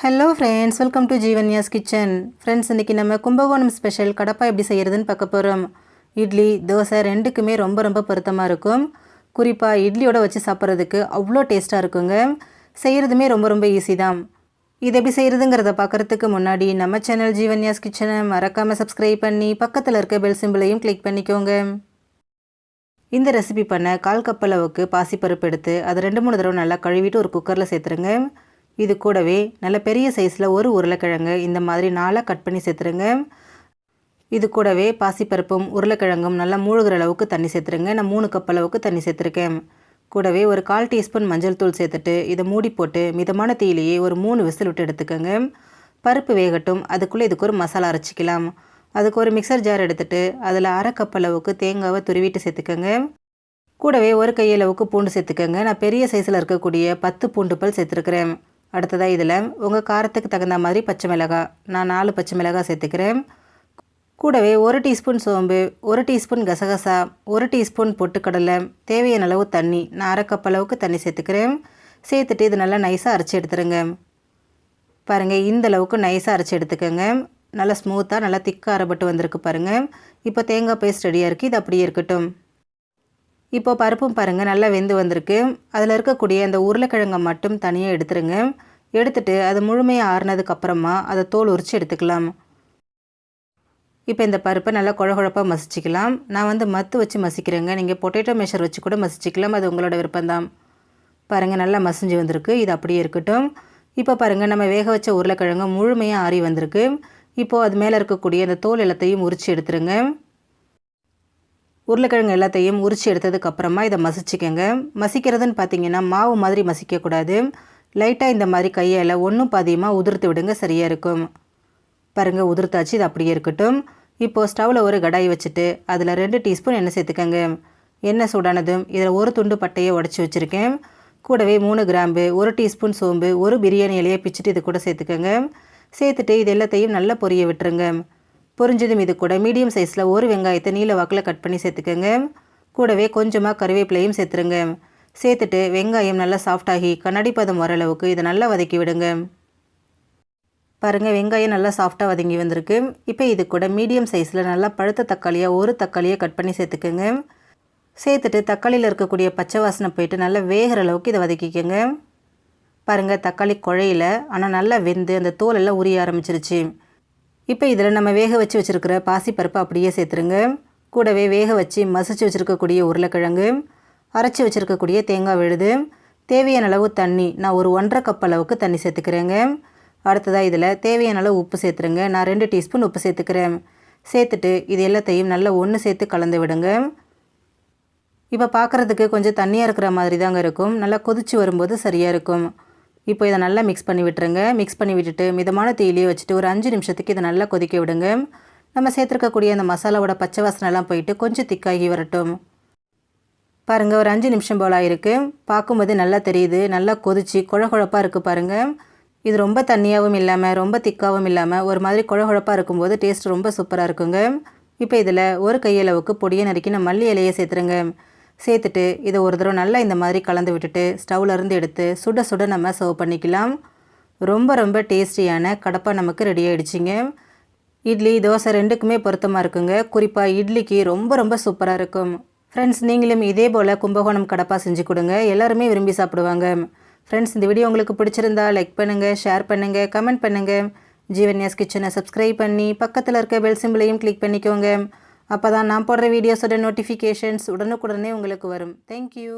Hello friends, welcome to Jeevanya's kitchen. Friends, இன்றைக்கி நம்ம Kumbakonam special Kadapa எப்படி செய்கிறதுன்னு பார்க்க போகிறோம். இட்லி தோசை ரெண்டுக்குமே ரொம்ப ரொம்ப பொருத்தமாக இருக்கும். குறிப்பாக இட்லியோட வச்சு சாப்பிட்றதுக்கு அவ்வளோ டேஸ்ட்டாக இருக்குங்க. செய்கிறதுமே ரொம்ப ரொம்ப ஈஸி தான். இது எப்படி செய்கிறதுங்கிறத பார்க்குறதுக்கு முன்னாடி நம்ம சேனல் ஜீவன்யாஸ் கிச்சனை மறக்காமல் சப்ஸ்கிரைப் பண்ணி பக்கத்தில் இருக்க பெல் சிம்பிளையும் கிளிக் பண்ணிக்கோங்க. இந்த ரெசிபி பண்ண 1/4 கப் அளவுக்கு பாசிப்பருப்பு எடுத்து அதை 2-3 தடவை நல்லா கழுவிட்டு ஒரு குக்கரில் சேர்த்துருங்க. இது கூடவே நல்ல பெரிய சைஸில் ஒரு உருளைக்கிழங்கு இந்த மாதிரி 4 கட் பண்ணி சேர்த்துருங்க. இது கூடவே பாசிப்பருப்பும் உருளைக்கிழங்கும் நல்லா மூழ்கிற அளவுக்கு தண்ணி சேர்த்துருங்க. நான் 3 கப் அளவுக்கு தண்ணி சேர்த்துருக்கேன். கூடவே ஒரு 1/4 டீஸ்பூன் மஞ்சள் தூள் சேர்த்துட்டு இதை மூடி போட்டு மிதமான தீயிலேயே ஒரு 3 விசில் விட்டு எடுத்துக்கோங்க. பருப்பு வேகட்டும். அதுக்குள்ளே இதுக்கு ஒரு மசாலா அரைச்சிக்கலாம். அதுக்கு ஒரு மிக்சர் ஜார் எடுத்துகிட்டு அதில் 1/2 கப் அளவுக்கு தேங்காவை துருவிட்டு சேர்த்துக்கோங்க. கூடவே ஒரு கையளவுக்கு பூண்டு சேர்த்துக்கோங்க. நான் பெரிய சைஸில் இருக்கக்கூடிய 10 பூண்டு பல் சேர்த்துருக்குறேன். அடுத்ததாக இதில் உங்கள் காரத்துக்கு தகுந்த மாதிரி பச்சை மிளகாய், நான் 4 பச்சை மிளகாய் சேர்த்துக்கிறேன். கூடவே 1 டீஸ்பூன் சோம்பு, 1 டீஸ்பூன் கசகசா, 1 டீஸ்பூன் பொட்டுக்கடலை, தேவையான அளவு தண்ணி, நான் 1/2 கப் அளவுக்கு தண்ணி சேர்த்துக்கிறேன். சேர்த்துட்டு இது நல்லா நைஸாக அரைச்சி எடுத்துருங்க. பாருங்கள், இந்த அளவுக்கு நைஸாக அரைச்சி எடுத்துக்கோங்க. நல்லா ஸ்மூத்தாக நல்லா திக்காக அரைப்பட்டு வந்திருக்கு பாருங்கள். இப்போ தேங்காய் பேஸ்ட் ரெடியாக இருக்குது. இது அப்படியே இருக்கட்டும். இப்போ பருப்பும் பாருங்கள் நல்லா வெந்து வந்திருக்கு. அதில் இருக்கக்கூடிய அந்த உருளைக்கிழங்கை மட்டும் தனியாக எடுத்துருங்க. எடுத்துட்டு அது முழுமையாக ஆறுனதுக்கப்புறமா அதை தோல் உரித்து எடுத்துக்கலாம். இப்போ இந்த பருப்பை நல்லா குழகுழப்பாக மசிச்சிக்கலாம். நான் மத்து வச்சு மசிக்கிறேங்க. நீங்கள் பொட்டேட்டோ மெஷர் வச்சு கூட மசிச்சிக்கலாம். அது உங்களோட விருப்பம்தான். பாருங்கள் நல்லா மசிஞ்சு வந்திருக்கு. இது அப்படியே இருக்கட்டும். இப்போ பாருங்கள், நம்ம வேக வச்ச உருளைக்கிழங்கு முழுமையாக ஆறி வந்திருக்கு. இப்போது அது மேலே இருக்கக்கூடிய அந்த தோல் எல்லாத்தையும் உரித்து எடுத்துருங்க. உருளைக்கிழங்கு எல்லாத்தையும் உரித்து எடுத்ததுக்கப்புறமா இதை மசிச்சுக்கோங்க. மசிக்கிறதுன்னு பார்த்தீங்கன்னா மாவு மாதிரி மசிக்கக்கூடாது. லைட்டாக இந்த மாதிரி கையால் ஒன்றும் பாதியமாக உதிர்த்து விடுங்க, சரியாக இருக்கும். பாருங்கள், உதிர்த்தாச்சு. இது அப்படியே இருக்கட்டும். இப்போது ஸ்டவ்வில் ஒரு கடாய் வச்சுட்டு அதில் 2 டீஸ்பூன் எண்ணெய் சேர்த்துக்கோங்க. எண்ணெய் சூடானதும் இதில் ஒரு துண்டு பட்டையை உடச்சி வச்சுருக்கேன். கூடவே 3 கிராம்பு, 1 டீஸ்பூன் சோம்பு, ஒரு பிரியாணி இலையை பிச்சுட்டு இது கூட சேர்த்துக்கோங்க. சேர்த்துட்டு இது எல்லாத்தையும் நல்லா பொரிய விட்டுருங்க. பொரிஞ்சதும் இது கூட மீடியம் சைஸில் ஒரு வெங்காயத்தை நீல வாக்கில் கட் பண்ணி சேர்த்துக்கோங்க. கூடவே கொஞ்சமாக கருவேப்பிலையும் சேர்த்துருங்க. சேர்த்துட்டு வெங்காயம் நல்லா சாஃப்டாகி கண்ணாடி பதம் வர அளவுக்கு இதை நல்லா வதக்கி விடுங்க. பாருங்கள், வெங்காயம் நல்லா சாஃப்டாக வதங்கி வந்திருக்கு. இப்போ இது கூட மீடியம் சைஸில் நல்லா பழுத்த தக்காளியாக ஒரு தக்காளியை கட் பண்ணி சேர்த்துக்கோங்க. சேர்த்துட்டு தக்காளியில் இருக்கக்கூடிய பச்சை வாசனை போயிட்டு நல்லா வேகிற அளவுக்கு இதை வதக்கிக்கோங்க. பாருங்கள், தக்காளி குழையில, ஆனால் நல்லா வெந்து அந்த தோலெல்லாம் உரிய ஆரம்பிச்சிருச்சு. இப்போ இதில் நம்ம வேக வச்சு வச்சுருக்கிற பாசிப்பருப்பு அப்படியே சேர்த்துருங்க. கூடவே வேக வச்சு மசிச்சு வச்சுருக்கக்கூடிய உருளைக்கிழங்கு, அரைச்சி வச்சுருக்கக்கூடிய தேங்காய் விழுது, தேவையான அளவு தண்ணி, நான் ஒரு 1/2 கப் அளவுக்கு தண்ணி சேர்த்துக்கிறேங்க. அடுத்ததாக இதில் தேவையான அளவு உப்பு சேர்த்துருங்க. நான் 2 டீஸ்பூன் உப்பு சேர்த்துக்கிறேன். சேர்த்துட்டு இது எல்லாத்தையும் நல்லா ஒன்று சேர்த்து கலந்து விடுங்க. இப்போ பார்க்குறதுக்கு கொஞ்சம் தண்ணியாக இருக்கிற மாதிரி தாங்க இருக்கும். நல்லா கொதித்து வரும்போது சரியாக இருக்கும். இப்போ இதை நல்லா மிக்ஸ் பண்ணி விட்டுருங்க. மிக்ஸ் பண்ணி விட்டுட்டு மிதமான தீயிலே வச்சுட்டு ஒரு 5 நிமிஷத்துக்கு இதை நல்லா கொதிக்க விடுங்க. நம்ம சேர்த்துருக்கக்கூடிய அந்த மசாலாவோட பச்சை வாசனைலாம் போயிட்டு கொஞ்சம் திக்காகி வரட்டும். பாருங்கள், ஒரு 5 நிமிஷம் போல் ஆகிருக்கு. பார்க்கும்போது நல்லா தெரியுது. நல்லா கொதிச்சு குழகுழப்பாக இருக்குது பாருங்கள். இது ரொம்ப தண்ணியாகவும் இல்லாமல் ரொம்ப திக்காகவும் இல்லாமல் ஒரு மாதிரி குழகுழப்பாக இருக்கும்போது டேஸ்ட் ரொம்ப சூப்பராக இருக்குங்க. இப்போ இதில் ஒரு கையளவுக்கு பொடியை நறுக்கின மல்லி இலையை சேர்த்துருங்க. சேர்த்துட்டு இதை ஒரு தடவை நல்லா இந்த மாதிரி கலந்து விட்டுட்டு ஸ்டவ்லேருந்து எடுத்து சுட சுட நம்ம சர்வ் பண்ணிக்கலாம். ரொம்ப ரொம்ப டேஸ்டியான கடப்பா நமக்கு ரெடி ஆகிடுச்சிங்க. இட்லி தோசை ரெண்டுக்குமே பொருத்தமாக இருக்குங்க. குறிப்பாக இட்லிக்கு ரொம்ப ரொம்ப சூப்பராக இருக்கும். ஃப்ரெண்ட்ஸ், நீங்களும் இதே போல் கும்பகோணம் கடப்பா செஞ்சு கொடுங்க. எல்லாருமே விரும்பி சாப்பிடுவாங்க. ஃப்ரெண்ட்ஸ், இந்த வீடியோ உங்களுக்கு பிடிச்சிருந்தா லைக் பண்ணுங்கள், ஷேர் பண்ணுங்கள், கமெண்ட் பண்ணுங்கள். ஜீவன்யாஸ் கிச்சனை சப்ஸ்கிரைப் பண்ணி பக்கத்தில் இருக்க பெல் சிம்பிளையும் கிளிக் பண்ணிக்கோங்க. அப்போ தான் நான் போடுற வீடியோஸோட நோட்டிஃபிகேஷன்ஸ் உடனுக்குடனே உங்களுக்கு வரும். தேங்க்யூ.